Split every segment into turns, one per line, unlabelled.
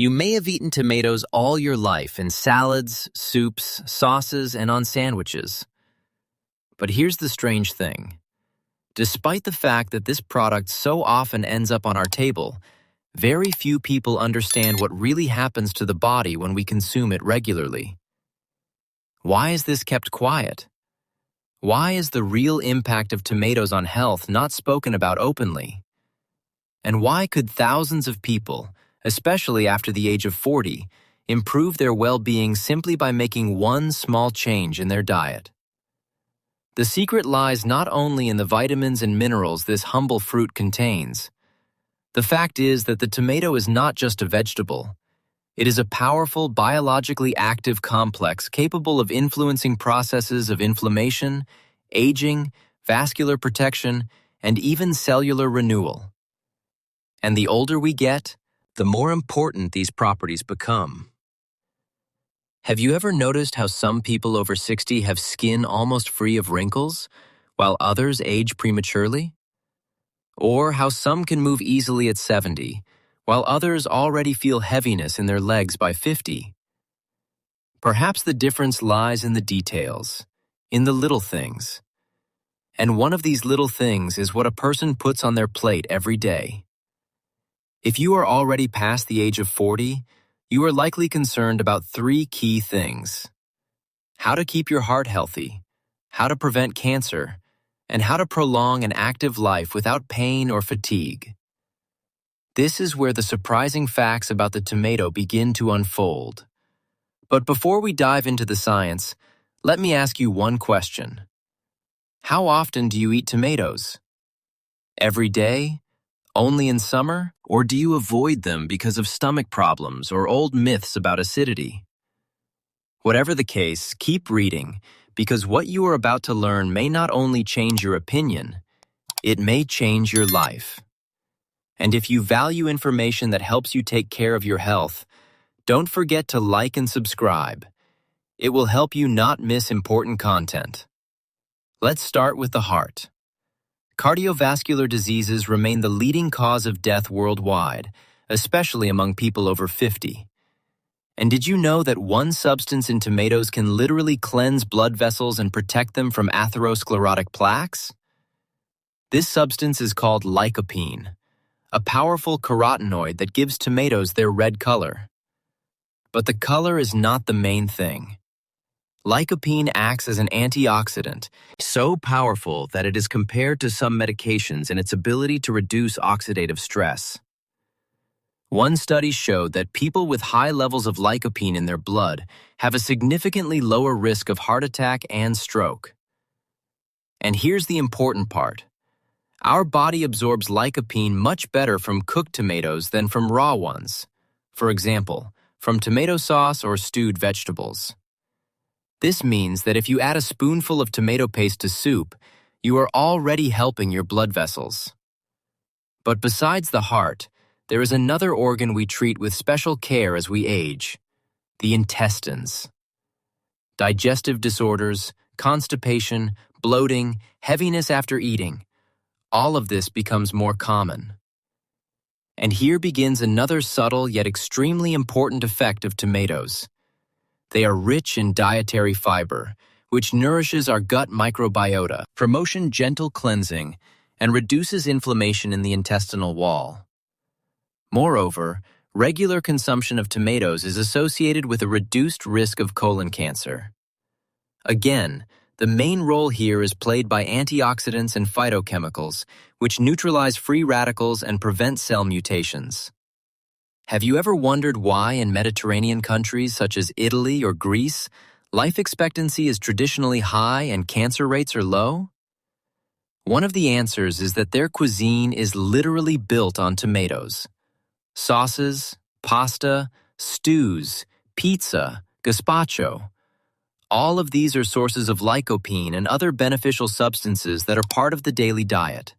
You may have eaten tomatoes all your life in salads, soups, sauces, and on sandwiches. But here's the strange thing. Despite the fact that this product so often ends up on our table, very few people understand what really happens to the body when we consume it regularly. Why is this kept quiet? Why is the real impact of tomatoes on health not spoken about openly? And why could thousands of people, especially after the age of 40, improve their well-being simply by making one small change in their diet? The secret lies not only in the vitamins and minerals this humble fruit contains. The fact is that the tomato is not just a vegetable. It is a powerful, biologically active complex capable of influencing processes of inflammation, aging, vascular protection, and even cellular renewal. And the older we get, the more important these properties become. Have you ever noticed how some people over 60 have skin almost free of wrinkles, while others age prematurely? Or how some can move easily at 70, while others already feel heaviness in their legs by 50? Perhaps the difference lies in the details, in the little things. And one of these little things is what a person puts on their plate every day. If you are already past the age of 40, you are likely concerned about 3 key things: how to keep your heart healthy, how to prevent cancer, and how to prolong an active life without pain or fatigue. This is where the surprising facts about the tomato begin to unfold. But before we dive into the science, let me ask you one question. How often do you eat tomatoes? Every day? Only in summer? Or do you avoid them because of stomach problems or old myths about acidity? Whatever the case, keep reading, because what you are about to learn may not only change your opinion, it may change your life. And if you value information that helps you take care of your health, don't forget to like and subscribe. It will help you not miss important content. Let's start with the heart. Cardiovascular diseases remain the leading cause of death worldwide, especially among people over 50. And did you know that one substance in tomatoes can literally cleanse blood vessels and protect them from atherosclerotic plaques? This substance is called lycopene, a powerful carotenoid that gives tomatoes their red color. But the color is not the main thing. Lycopene acts as an antioxidant, so powerful that it is compared to some medications in its ability to reduce oxidative stress. One study showed that people with high levels of lycopene in their blood have a significantly lower risk of heart attack and stroke. And here's the important part. Our body absorbs lycopene much better from cooked tomatoes than from raw ones. For example, from tomato sauce or stewed vegetables. This means that if you add a spoonful of tomato paste to soup, you are already helping your blood vessels. But besides the heart, there is another organ we treat with special care as we age: the intestines. Digestive disorders, constipation, bloating, heaviness after eating, all of this becomes more common. And here begins another subtle yet extremely important effect of tomatoes. They are rich in dietary fiber, which nourishes our gut microbiota, promotes gentle cleansing, and reduces inflammation in the intestinal wall. Moreover, regular consumption of tomatoes is associated with a reduced risk of colon cancer. Again, the main role here is played by antioxidants and phytochemicals, which neutralize free radicals and prevent cell mutations. Have you ever wondered why in Mediterranean countries such as Italy or Greece, life expectancy is traditionally high and cancer rates are low? One of the answers is that their cuisine is literally built on tomatoes. Sauces, pasta, stews, pizza, gazpacho. All of these are sources of lycopene and other beneficial substances that are part of the daily diet.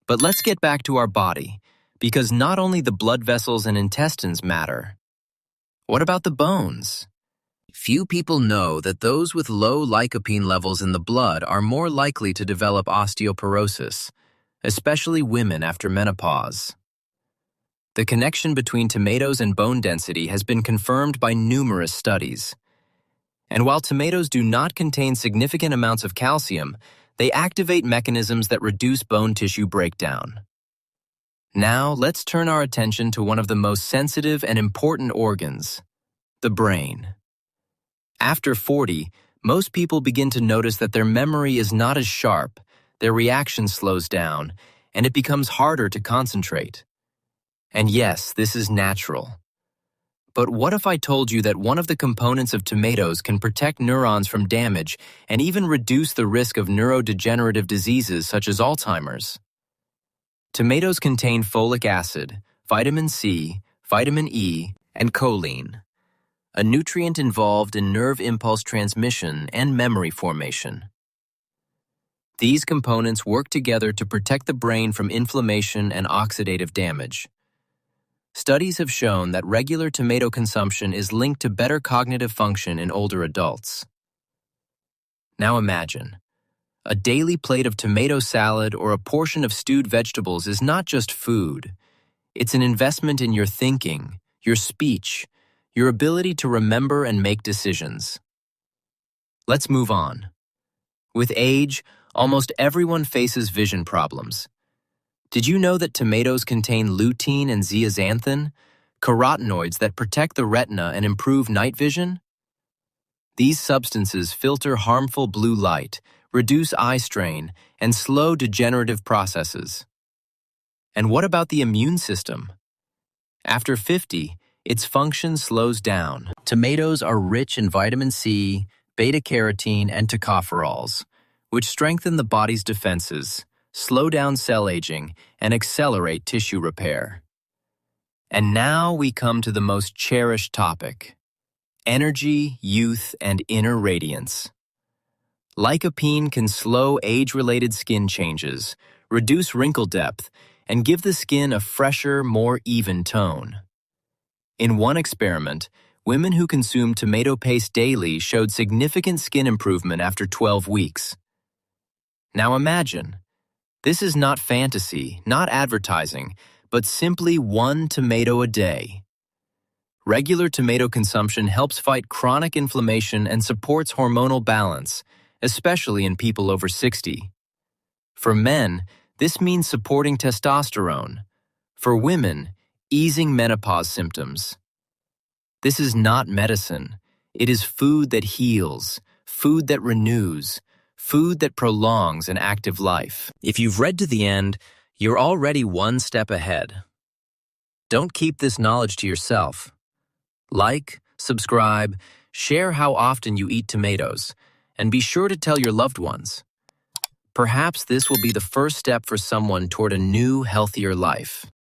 But let's get back to our body, because not only the blood vessels and intestines matter. What about the bones? Few people know that those with low lycopene levels in the blood are more likely to develop osteoporosis, especially women after menopause. The connection between tomatoes and bone density has been confirmed by numerous studies. And while tomatoes do not contain significant amounts of calcium, they activate mechanisms that reduce bone tissue breakdown. Now, let's turn our attention to one of the most sensitive and important organs, the brain. After 40, most people begin to notice that their memory is not as sharp, their reaction slows down, and it becomes harder to concentrate. And yes, this is natural. But what if I told you that one of the components of tomatoes can protect neurons from damage and even reduce the risk of neurodegenerative diseases such as Alzheimer's? Tomatoes contain folic acid, vitamin C, vitamin E, and choline, a nutrient involved in nerve impulse transmission and memory formation. These components work together to protect the brain from inflammation and oxidative damage. Studies have shown that regular tomato consumption is linked to better cognitive function in older adults. Now imagine, a daily plate of tomato salad or a portion of stewed vegetables is not just food. It's an investment in your thinking, your speech, your ability to remember and make decisions. Let's move on. With age, almost everyone faces vision problems. Did you know that tomatoes contain lutein and zeaxanthin, carotenoids that protect the retina and improve night vision? These substances filter harmful blue light, reduce eye strain, and slow degenerative processes. And what about the immune system? After 50, its function slows down. Tomatoes are rich in vitamin C, beta-carotene, and tocopherols, which strengthen the body's defenses, slow down cell aging, and accelerate tissue repair. And now we come to the most cherished topic: energy, youth, and inner radiance. Lycopene can slow age-related skin changes, reduce wrinkle depth, and give the skin a fresher, more even tone. In one experiment, women who consumed tomato paste daily showed significant skin improvement after 12 weeks. Now imagine, this is not fantasy, not advertising, but simply one tomato a day. Regular tomato consumption helps fight chronic inflammation and supports hormonal balance, especially in people over 60. For men, this means supporting testosterone. For women, easing menopause symptoms. This is not medicine. It is food that heals, food that renews, food that prolongs an active life. If you've read to the end, you're already one step ahead. Don't keep this knowledge to yourself. Like, subscribe, share how often you eat tomatoes, and be sure to tell your loved ones. Perhaps this will be the first step for someone toward a new, healthier life.